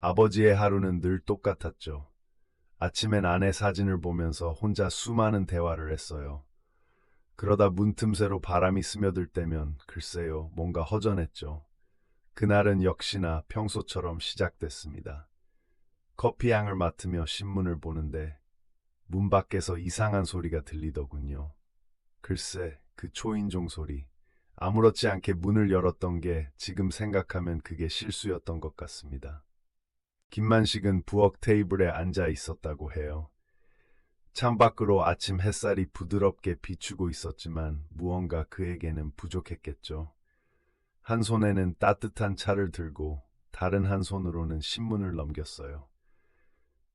아버지의 하루는 늘 똑같았죠. 아침엔 아내 사진을 보면서 혼자 수많은 대화를 했어요. 그러다 문틈새로 바람이 스며들 때면 글쎄요, 뭔가 허전했죠. 그날은 역시나 평소처럼 시작됐습니다. 커피 향을 맡으며 신문을 보는데 문 밖에서 이상한 소리가 들리더군요. 글쎄, 그 초인종 소리. 아무렇지 않게 문을 열었던 게 지금 생각하면 그게 실수였던 것 같습니다. 김만식은 부엌 테이블에 앉아 있었다고 해요. 창밖으로 아침 햇살이 부드럽게 비추고 있었지만 무언가 그에게는 부족했겠죠. 한 손에는 따뜻한 차를 들고 다른 한 손으로는 신문을 넘겼어요.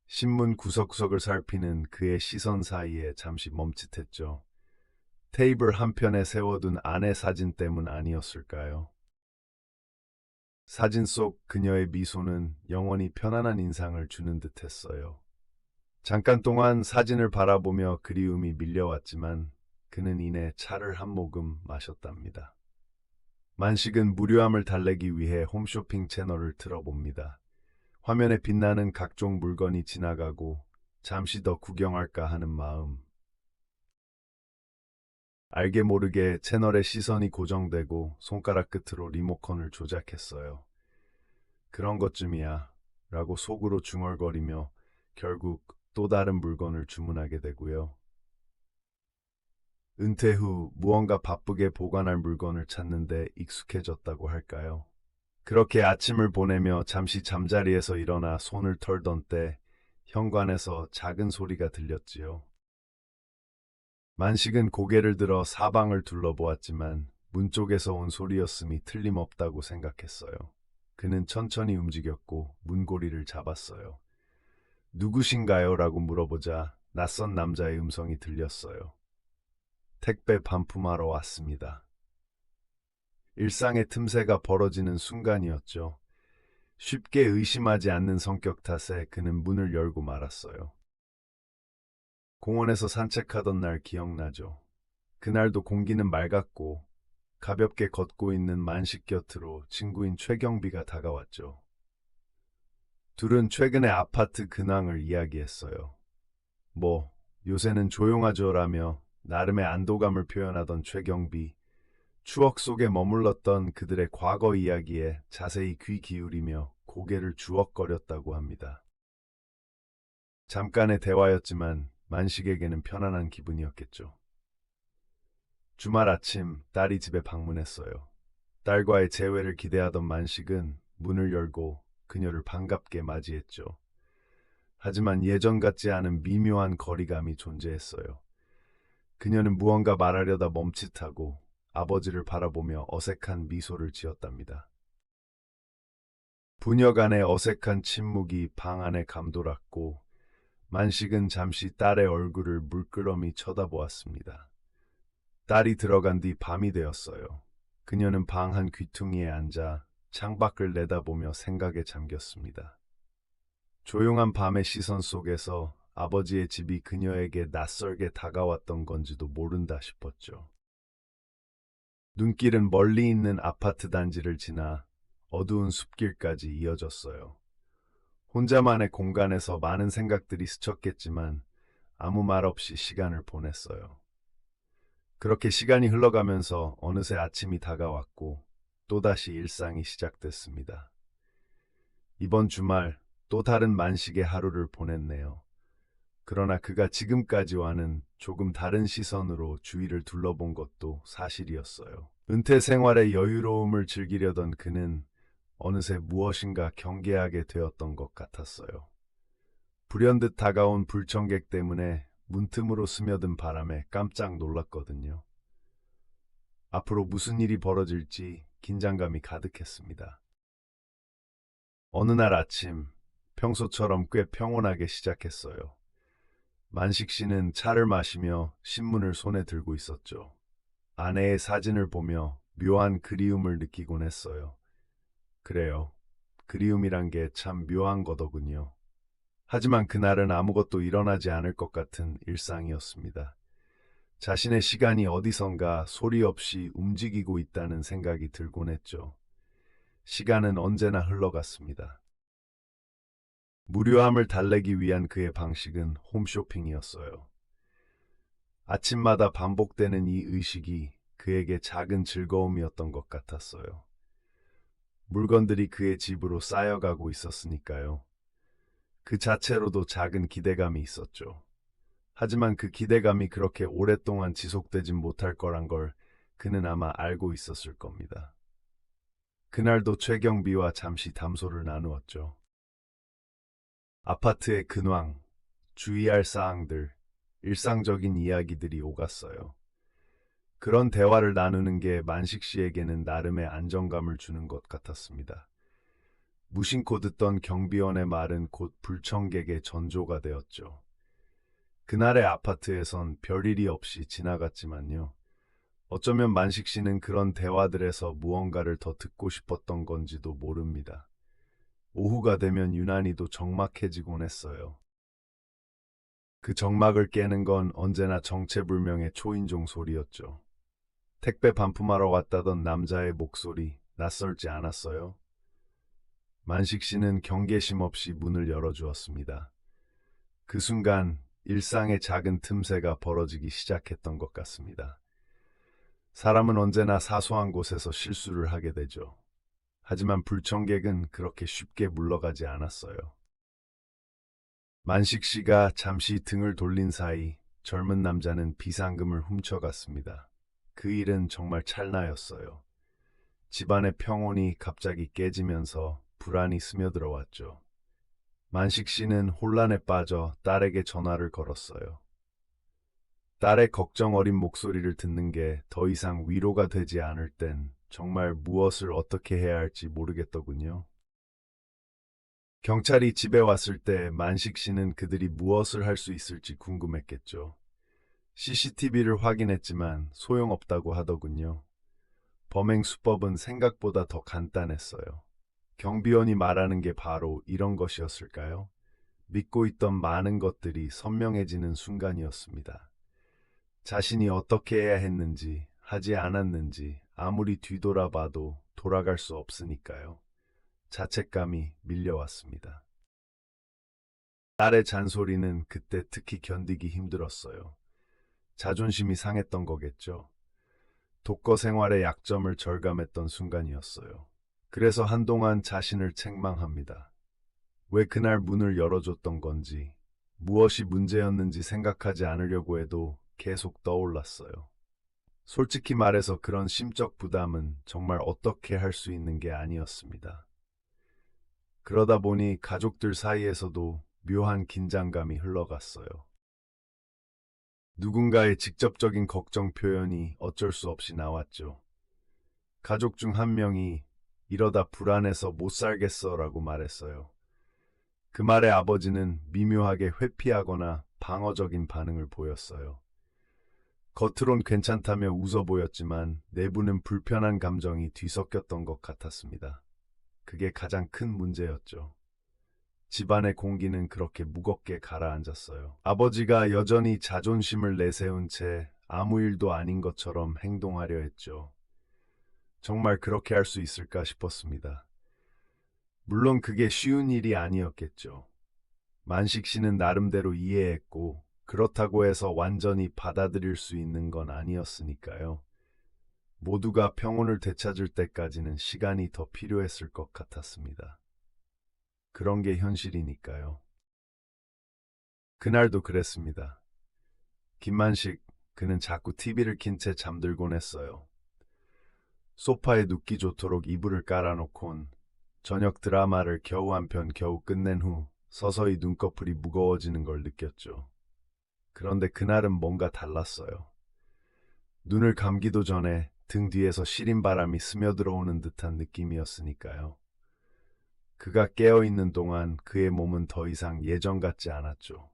신문 구석구석을 살피는 그의 시선 사이에 잠시 멈칫했죠. 테이블 한편에 세워둔 아내 사진 때문 아니었을까요? 사진 속 그녀의 미소는 영원히 편안한 인상을 주는 듯했어요. 잠깐 동안 사진을 바라보며 그리움이 밀려왔지만 그는 이내 차를 한 모금 마셨답니다. 만식은 무료함을 달래기 위해 홈쇼핑 채널을 틀어봅니다. 화면에 빛나는 각종 물건이 지나가고 잠시 더 구경할까 하는 마음. 알게 모르게 채널에 시선이 고정되고 손가락 끝으로 리모컨을 조작했어요. 그런 것쯤이야 라고 속으로 중얼거리며 결국 또 다른 물건을 주문하게 되고요. 은퇴 후 무언가 바쁘게 보관할 물건을 찾는데 익숙해졌다고 할까요? 그렇게 아침을 보내며 잠시 잠자리에서 일어나 손을 털던 때 현관에서 작은 소리가 들렸지요. 만식은 고개를 들어 사방을 둘러보았지만 문 쪽에서 온 소리였음이 틀림없다고 생각했어요. 그는 천천히 움직였고 문고리를 잡았어요. 누구신가요? 라고 물어보자 낯선 남자의 음성이 들렸어요. 택배 반품하러 왔습니다. 일상의 틈새가 벌어지는 순간이었죠. 쉽게 의심하지 않는 성격 탓에 그는 문을 열고 말았어요. 공원에서 산책하던 날 기억나죠? 그날도 공기는 맑았고 가볍게 걷고 있는 만식 곁으로 친구인 최경비가 다가왔죠. 둘은 최근의 아파트 근황을 이야기했어요. 뭐 요새는 조용하죠라며 나름의 안도감을 표현하던 최경비, 추억 속에 머물렀던 그들의 과거 이야기에 자세히 귀 기울이며 고개를 주걱거렸다고 합니다. 잠깐의 대화였지만 만식에게는 편안한 기분이었겠죠. 주말 아침 딸이 집에 방문했어요. 딸과의 재회를 기대하던 만식은 문을 열고 그녀를 반갑게 맞이했죠. 하지만 예전 같지 않은 미묘한 거리감이 존재했어요. 그녀는 무언가 말하려다 멈칫하고 아버지를 바라보며 어색한 미소를 지었답니다. 부녀 간의 어색한 침묵이 방 안에 감돌았고 만식은 잠시 딸의 얼굴을 물끄러미 쳐다보았습니다. 딸이 들어간 뒤 밤이 되었어요. 그녀는 방 한 귀퉁이에 앉아 창밖을 내다보며 생각에 잠겼습니다. 조용한 밤의 시선 속에서 아버지의 집이 그녀에게 낯설게 다가왔던 건지도 모른다 싶었죠. 눈길은 멀리 있는 아파트 단지를 지나 어두운 숲길까지 이어졌어요. 혼자만의 공간에서 많은 생각들이 스쳤겠지만 아무 말 없이 시간을 보냈어요. 그렇게 시간이 흘러가면서 어느새 아침이 다가왔고 또다시 일상이 시작됐습니다. 이번 주말 또 다른 만식의 하루를 보냈네요. 그러나 그가 지금까지와는 조금 다른 시선으로 주위를 둘러본 것도 사실이었어요. 은퇴 생활의 여유로움을 즐기려던 그는 어느새 무엇인가 경계하게 되었던 것 같았어요. 불현듯 다가온 불청객 때문에 문틈으로 스며든 바람에 깜짝 놀랐거든요. 앞으로 무슨 일이 벌어질지 긴장감이 가득했습니다. 어느 날 아침, 평소처럼 꽤 평온하게 시작했어요. 만식 씨는 차를 마시며 신문을 손에 들고 있었죠. 아내의 사진을 보며 묘한 그리움을 느끼곤 했어요. 그래요. 그리움이란 게 참 묘한 거더군요. 하지만 그날은 아무것도 일어나지 않을 것 같은 일상이었습니다. 자신의 시간이 어디선가 소리 없이 움직이고 있다는 생각이 들곤 했죠. 시간은 언제나 흘러갔습니다. 무료함을 달래기 위한 그의 방식은 홈쇼핑이었어요. 아침마다 반복되는 이 의식이 그에게 작은 즐거움이었던 것 같았어요. 물건들이 그의 집으로 쌓여가고 있었으니까요. 그 자체로도 작은 기대감이 있었죠. 하지만 그 기대감이 그렇게 오랫동안 지속되진 못할 거란 걸 그는 아마 알고 있었을 겁니다. 그날도 최경비와 잠시 담소를 나누었죠. 아파트의 근황, 주의할 사항들, 일상적인 이야기들이 오갔어요. 그런 대화를 나누는 게 만식 씨에게는 나름의 안정감을 주는 것 같았습니다. 무심코 듣던 경비원의 말은 곧 불청객의 전조가 되었죠. 그날의 아파트에선 별일이 없이 지나갔지만요. 어쩌면 만식 씨는 그런 대화들에서 무언가를 더 듣고 싶었던 건지도 모릅니다. 오후가 되면 유난히도 적막해지곤 했어요. 그 적막을 깨는 건 언제나 정체불명의 초인종 소리였죠. 택배 반품하러 왔다던 남자의 목소리 낯설지 않았어요? 만식 씨는 경계심 없이 문을 열어주었습니다. 그 순간 일상의 작은 틈새가 벌어지기 시작했던 것 같습니다. 사람은 언제나 사소한 곳에서 실수를 하게 되죠. 하지만 불청객은 그렇게 쉽게 물러가지 않았어요. 만식 씨가 잠시 등을 돌린 사이 젊은 남자는 비상금을 훔쳐갔습니다. 그 일은 정말 찰나였어요. 집안의 평온이 갑자기 깨지면서 불안이 스며들어왔죠. 만식 씨는 혼란에 빠져 딸에게 전화를 걸었어요. 딸의 걱정 어린 목소리를 듣는 게 더 이상 위로가 되지 않을 땐 정말 무엇을 어떻게 해야 할지 모르겠더군요. 경찰이 집에 왔을 때 만식 씨는 그들이 무엇을 할 수 있을지 궁금했겠죠. CCTV를 확인했지만 소용없다고 하더군요. 범행 수법은 생각보다 더 간단했어요. 경비원이 말하는 게 바로 이런 것이었을까요? 믿고 있던 많은 것들이 선명해지는 순간이었습니다. 자신이 어떻게 해야 했는지, 하지 않았는지 아무리 뒤돌아봐도 돌아갈 수 없으니까요. 자책감이 밀려왔습니다. 딸의 잔소리는 그때 특히 견디기 힘들었어요. 자존심이 상했던 거겠죠. 독거 생활의 약점을 절감했던 순간이었어요. 그래서 한동안 자신을 책망합니다. 왜 그날 문을 열어줬던 건지, 무엇이 문제였는지 생각하지 않으려고 해도 계속 떠올랐어요. 솔직히 말해서 그런 심적 부담은 정말 어떻게 할 수 있는 게 아니었습니다. 그러다 보니 가족들 사이에서도 묘한 긴장감이 흘러갔어요. 누군가의 직접적인 걱정 표현이 어쩔 수 없이 나왔죠. 가족 중 한 명이 이러다 불안해서 못 살겠어라고 말했어요. 그 말에 아버지는 미묘하게 회피하거나 방어적인 반응을 보였어요. 겉으론 괜찮다며 웃어 보였지만 내부는 불편한 감정이 뒤섞였던 것 같았습니다. 그게 가장 큰 문제였죠. 집안의 공기는 그렇게 무겁게 가라앉았어요. 아버지가 여전히 자존심을 내세운 채 아무 일도 아닌 것처럼 행동하려 했죠. 정말 그렇게 할 수 있을까 싶었습니다. 물론 그게 쉬운 일이 아니었겠죠. 만식 씨는 나름대로 이해했고 그렇다고 해서 완전히 받아들일 수 있는 건 아니었으니까요. 모두가 평온을 되찾을 때까지는 시간이 더 필요했을 것 같았습니다. 그런 게 현실이니까요. 그날도 그랬습니다. 김만식, 그는 자꾸 TV를 킨 채 잠들곤 했어요. 소파에 눕기 좋도록 이불을 깔아놓곤 저녁 드라마를 겨우 한 편 겨우 끝낸 후 서서히 눈꺼풀이 무거워지는 걸 느꼈죠. 그런데 그날은 뭔가 달랐어요. 눈을 감기도 전에 등 뒤에서 시린 바람이 스며들어오는 듯한 느낌이었으니까요. 그가 깨어있는 동안 그의 몸은 더 이상 예전 같지 않았죠.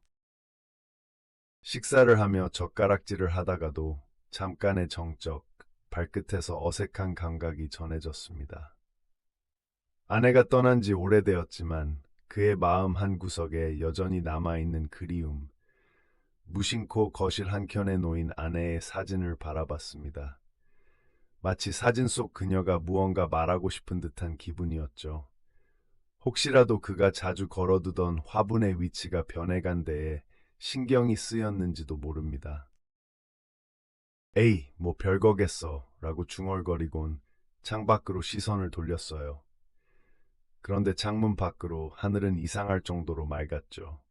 식사를 하며 젓가락질을 하다가도 잠깐의 정적, 발끝에서 어색한 감각이 전해졌습니다. 아내가 떠난 지 오래되었지만 그의 마음 한구석에 여전히 남아있는 그리움, 무심코 거실 한켠에 놓인 아내의 사진을 바라봤습니다. 마치 사진 속 그녀가 무언가 말하고 싶은 듯한 기분이었죠. 혹시라도 그가 자주 걸어두던 화분의 위치가 변해간 데에 신경이 쓰였는지도 모릅니다. 에이, 뭐 별거겠어 라고 중얼거리곤 창밖으로 시선을 돌렸어요. 그런데 창문 밖으로 하늘은 이상할 정도로 맑았죠.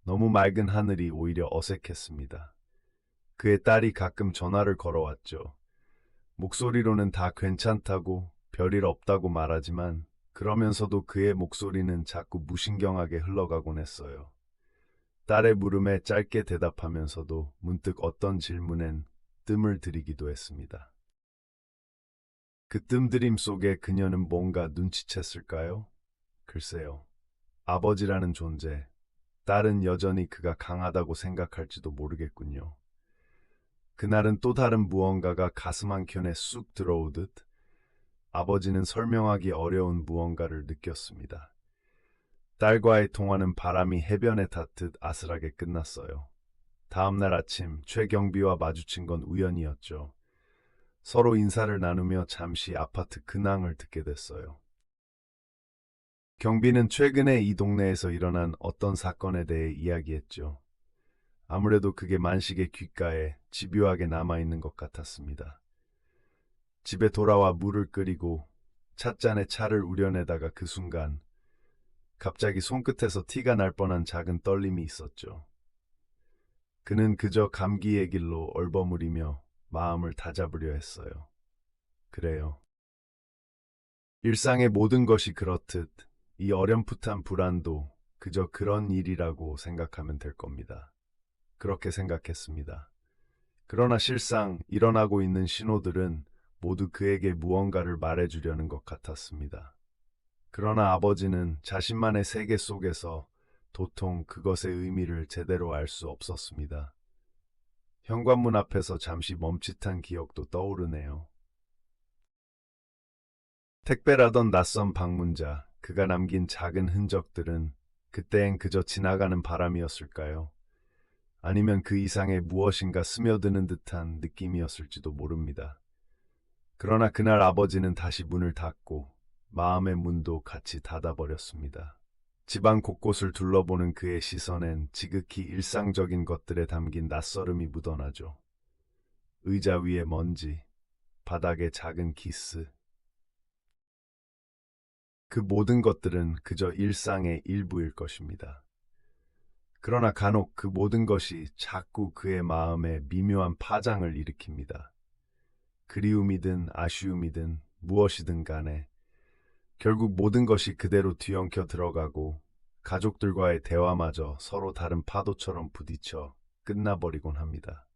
너무 맑은 하늘이 오히려 어색했습니다. 그의 딸이 가끔 전화를 걸어왔죠. 목소리로는 다 괜찮다고 별일 없다고 말하지만 그러면서도 그의 목소리는 자꾸 무신경하게 흘러가곤 했어요. 딸의 물음에 짧게 대답하면서도 문득 어떤 질문엔 뜸을 들이기도 했습니다. 그 뜸들임 속에 그녀는 뭔가 눈치챘을까요? 글쎄요. 아버지라는 존재, 딸은 여전히 그가 강하다고 생각할지도 모르겠군요. 그날은 또 다른 무언가가 가슴 한켠에 쑥 들어오듯 아버지는 설명하기 어려운 무언가를 느꼈습니다. 딸과의 통화는 바람이 해변에 닿듯 아슬하게 끝났어요. 다음 날 아침 최경비와 마주친 건 우연이었죠. 서로 인사를 나누며 잠시 아파트 근황을 듣게 됐어요. 경비는 최근에 이 동네에서 일어난 어떤 사건에 대해 이야기했죠. 아무래도 그게 만식의 귓가에 집요하게 남아있는 것 같았습니다. 집에 돌아와 물을 끓이고 찻잔에 차를 우려내다가 그 순간 갑자기 손끝에서 티가 날 뻔한 작은 떨림이 있었죠. 그는 그저 감기의 길로 얼버무리며 마음을 다잡으려 했어요. 그래요. 일상의 모든 것이 그렇듯 이 어렴풋한 불안도 그저 그런 일이라고 생각하면 될 겁니다. 그렇게 생각했습니다. 그러나 실상 일어나고 있는 신호들은 모두 그에게 무언가를 말해주려는 것 같았습니다. 그러나 아버지는 자신만의 세계 속에서 도통 그것의 의미를 제대로 알 수 없었습니다. 현관문 앞에서 잠시 멈칫한 기억도 떠오르네요. 택배라던 낯선 방문자, 그가 남긴 작은 흔적들은 그때엔 그저 지나가는 바람이었을까요? 아니면 그 이상의 무엇인가 스며드는 듯한 느낌이었을지도 모릅니다. 그러나 그날 아버지는 다시 문을 닫고 마음의 문도 같이 닫아버렸습니다. 집안 곳곳을 둘러보는 그의 시선엔 지극히 일상적인 것들에 담긴 낯설음이 묻어나죠. 의자 위의 먼지, 바닥의 작은 기스. 그 모든 것들은 그저 일상의 일부일 것입니다. 그러나 간혹 그 모든 것이 자꾸 그의 마음에 미묘한 파장을 일으킵니다. 그리움이든 아쉬움이든 무엇이든 간에 결국 모든 것이 그대로 뒤엉켜 들어가고 가족들과의 대화마저 서로 다른 파도처럼 부딪혀 끝나버리곤 합니다.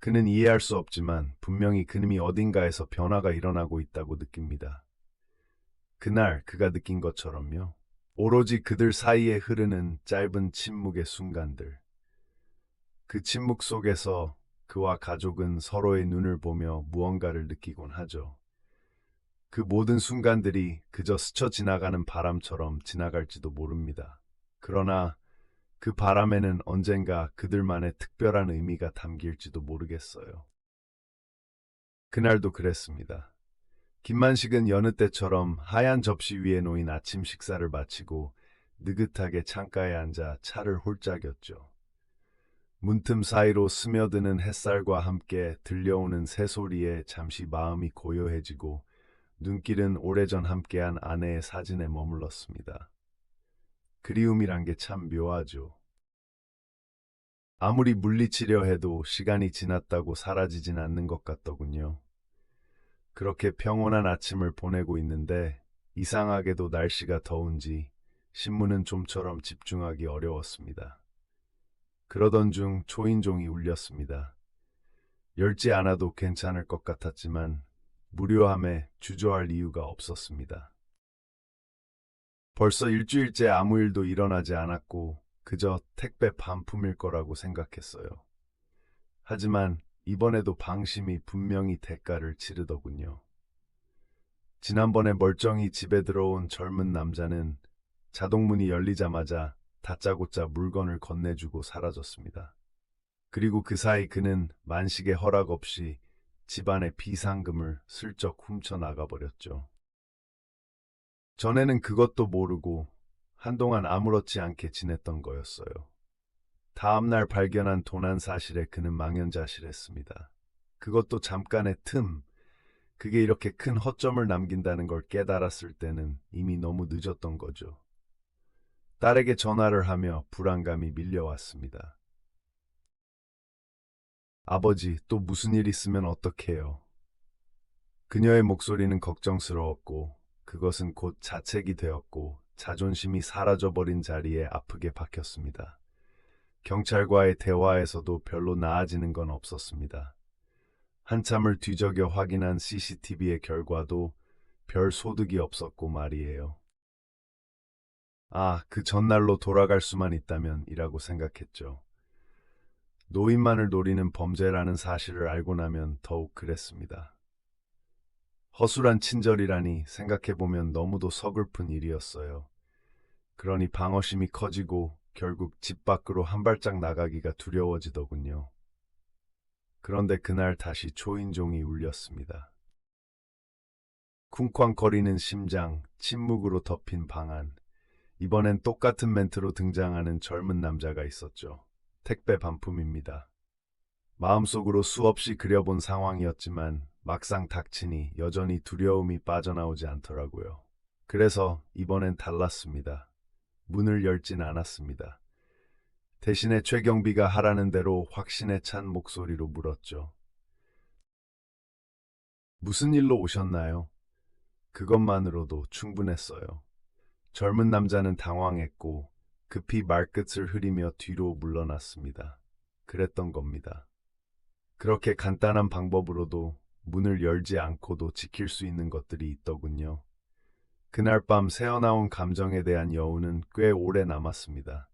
그는 이해할 수 없지만 분명히 그놈이 어딘가에서 변화가 일어나고 있다고 느낍니다. 그날 그가 느낀 것처럼요. 오로지 그들 사이에 흐르는 짧은 침묵의 순간들. 그 침묵 속에서 그와 가족은 서로의 눈을 보며 무언가를 느끼곤 하죠. 그 모든 순간들이 그저 스쳐 지나가는 바람처럼 지나갈지도 모릅니다. 그러나 그 바람에는 언젠가 그들만의 특별한 의미가 담길지도 모르겠어요. 그날도 그랬습니다. 김만식은 여느 때처럼 하얀 접시 위에 놓인 아침 식사를 마치고 느긋하게 창가에 앉아 차를 홀짝였죠. 문틈 사이로 스며드는 햇살과 함께 들려오는 새소리에 잠시 마음이 고요해지고 눈길은 오래전 함께한 아내의 사진에 머물렀습니다. 그리움이란 게 참 묘하죠. 아무리 물리치려 해도 시간이 지났다고 사라지진 않는 것 같더군요. 그렇게 평온한 아침을 보내고 있는데 이상하게도 날씨가 더운지 신문은 좀처럼 집중하기 어려웠습니다. 그러던 중 초인종이 울렸습니다. 열지 않아도 괜찮을 것 같았지만 무료함에 주저할 이유가 없었습니다. 벌써 일주일째 아무 일도 일어나지 않았고 그저 택배 반품일 거라고 생각했어요. 하지만 이번에도 방심이 분명히 대가를 치르더군요. 지난번에 멀쩡히 집에 들어온 젊은 남자는 자동문이 열리자마자 다짜고짜 물건을 건네주고 사라졌습니다. 그리고 그 사이 그는 만식의 허락 없이 집안의 비상금을 슬쩍 훔쳐 나가버렸죠. 전에는 그것도 모르고 한동안 아무렇지 않게 지냈던 거였어요. 다음날 발견한 도난 사실에 그는 망연자실했습니다. 그것도 잠깐의 틈, 그게 이렇게 큰 허점을 남긴다는 걸 깨달았을 때는 이미 너무 늦었던 거죠. 딸에게 전화를 하며 불안감이 밀려왔습니다. 아버지, 또 무슨 일 있으면 어떡해요? 그녀의 목소리는 걱정스러웠고 그것은 곧 자책이 되었고 자존심이 사라져버린 자리에 아프게 박혔습니다. 경찰과의 대화에서도 별로 나아지는 건 없었습니다. 한참을 뒤적여 확인한 CCTV의 결과도 별 소득이 없었고 말이에요. 아, 그 전날로 돌아갈 수만 있다면 이라고 생각했죠. 노인만을 노리는 범죄라는 사실을 알고 나면 더욱 그랬습니다. 허술한 친절이라니 생각해보면 너무도 서글픈 일이었어요. 그러니 방어심이 커지고 결국 집 밖으로 한 발짝 나가기가 두려워지더군요. 그런데 그날 다시 초인종이 울렸습니다. 쿵쾅거리는 심장, 침묵으로 덮인 방 안. 이번엔 똑같은 멘트로 등장하는 젊은 남자가 있었죠. 택배 반품입니다. 마음속으로 수없이 그려본 상황이었지만 막상 닥치니 여전히 두려움이 빠져나오지 않더라고요. 그래서 이번엔 달랐습니다. 문을 열진 않았습니다. 대신에 최경비가 하라는 대로 확신에 찬 목소리로 물었죠. 무슨 일로 오셨나요? 그것만으로도 충분했어요. 젊은 남자는 당황했고 급히 말끝을 흐리며 뒤로 물러났습니다. 그랬던 겁니다. 그렇게 간단한 방법으로도 문을 열지 않고도 지킬 수 있는 것들이 있더군요. 그날 밤 새어나온 감정에 대한 여운은 꽤 오래 남았습니다.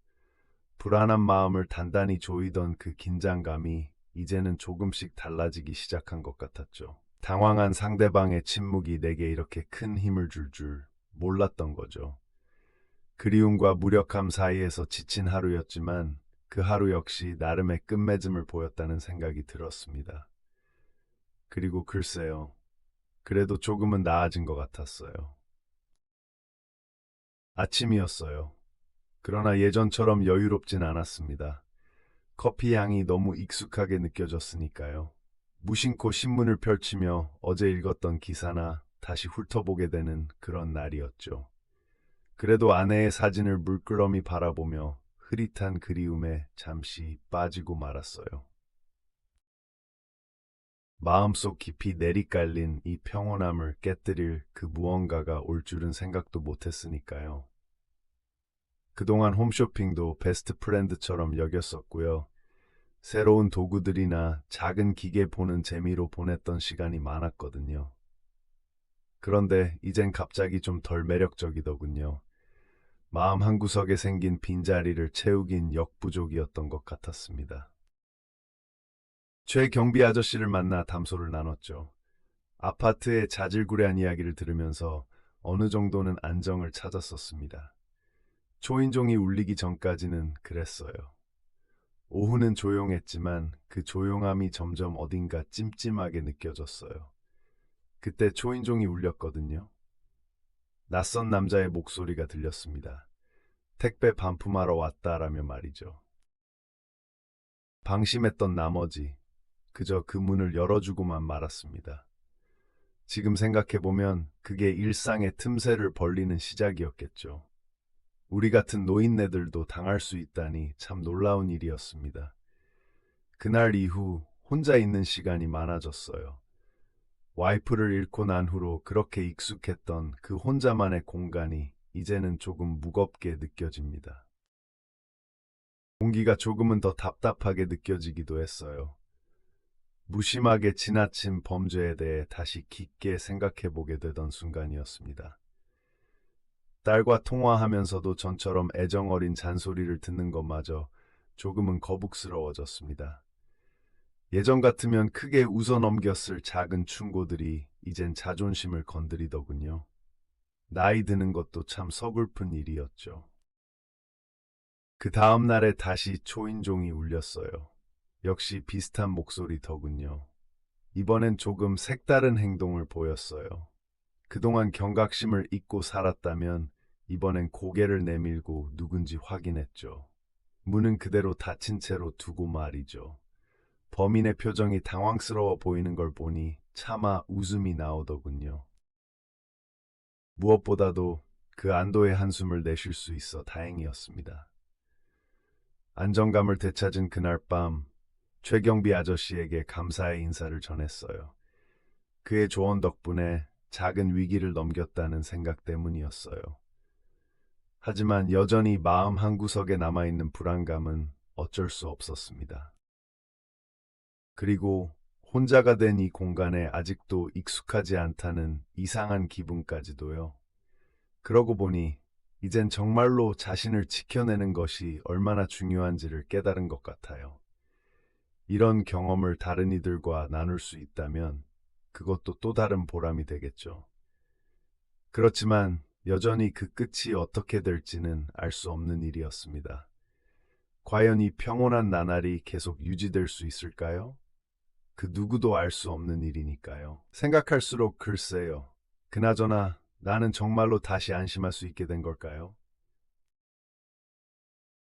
불안한 마음을 단단히 조이던 그 긴장감이 이제는 조금씩 달라지기 시작한 것 같았죠. 당황한 상대방의 침묵이 내게 이렇게 큰 힘을 줄 몰랐던 거죠. 그리움과 무력함 사이에서 지친 하루였지만 그 하루 역시 나름의 끝맺음을 보였다는 생각이 들었습니다. 그리고 글쎄요. 그래도 조금은 나아진 것 같았어요. 아침이었어요. 그러나 예전처럼 여유롭진 않았습니다. 커피 향이 너무 익숙하게 느껴졌으니까요. 무심코 신문을 펼치며 어제 읽었던 기사나 다시 훑어보게 되는 그런 날이었죠. 그래도 아내의 사진을 물끄러미 바라보며 흐릿한 그리움에 잠시 빠지고 말았어요. 마음속 깊이 내리깔린 이 평온함을 깨뜨릴 그 무언가가 올 줄은 생각도 못했으니까요. 그동안 홈쇼핑도 베스트 프렌드처럼 여겼었고요. 새로운 도구들이나 작은 기계 보는 재미로 보냈던 시간이 많았거든요. 그런데 이젠 갑자기 좀 덜 매력적이더군요. 마음 한구석에 생긴 빈자리를 채우긴 역부족이었던 것 같았습니다. 최경비 아저씨를 만나 담소를 나눴죠. 아파트의 자질구레한 이야기를 들으면서 어느 정도는 안정을 찾았었습니다. 초인종이 울리기 전까지는 그랬어요. 오후는 조용했지만 그 조용함이 점점 어딘가 찜찜하게 느껴졌어요. 그때 초인종이 울렸거든요. 낯선 남자의 목소리가 들렸습니다. 택배 반품하러 왔다라며 말이죠. 방심했던 나머지 그저 그 문을 열어주고만 말았습니다. 지금 생각해보면 그게 일상의 틈새를 벌리는 시작이었겠죠. 우리 같은 노인네들도 당할 수 있다니 참 놀라운 일이었습니다. 그날 이후 혼자 있는 시간이 많아졌어요. 와이프를 잃고 난 후로 그렇게 익숙했던 그 혼자만의 공간이 이제는 조금 무겁게 느껴집니다. 공기가 조금은 더 답답하게 느껴지기도 했어요. 무심하게 지나친 범죄에 대해 다시 깊게 생각해보게 되던 순간이었습니다. 딸과 통화하면서도 전처럼 애정어린 잔소리를 듣는 것마저 조금은 거북스러워졌습니다. 예전 같으면 크게 웃어넘겼을 작은 충고들이 이젠 자존심을 건드리더군요. 나이 드는 것도 참 서글픈 일이었죠. 그 다음 날에 다시 초인종이 울렸어요. 역시 비슷한 목소리더군요. 이번엔 조금 색다른 행동을 보였어요. 그동안 경각심을 잊고 살았다면 이번엔 고개를 내밀고 누군지 확인했죠. 문은 그대로 닫힌 채로 두고 말이죠. 범인의 표정이 당황스러워 보이는 걸 보니 차마 웃음이 나오더군요. 무엇보다도 그 안도의 한숨을 내쉴 수 있어 다행이었습니다. 안정감을 되찾은 그날 밤 최경비 아저씨에게 감사의 인사를 전했어요. 그의 조언 덕분에 작은 위기를 넘겼다는 생각 때문이었어요. 하지만 여전히 마음 한구석에 남아있는 불안감은 어쩔 수 없었습니다. 그리고 혼자가 된 이 공간에 아직도 익숙하지 않다는 이상한 기분까지도요. 그러고 보니 이젠 정말로 자신을 지켜내는 것이 얼마나 중요한지를 깨달은 것 같아요. 이런 경험을 다른 이들과 나눌 수 있다면 그것도 또 다른 보람이 되겠죠. 그렇지만 여전히 그 끝이 어떻게 될지는 알 수 없는 일이었습니다. 과연 이 평온한 나날이 계속 유지될 수 있을까요? 그 누구도 알 수 없는 일이니까요. 생각할수록 글쎄요. 그나저나 나는 정말로 다시 안심할 수 있게 된 걸까요?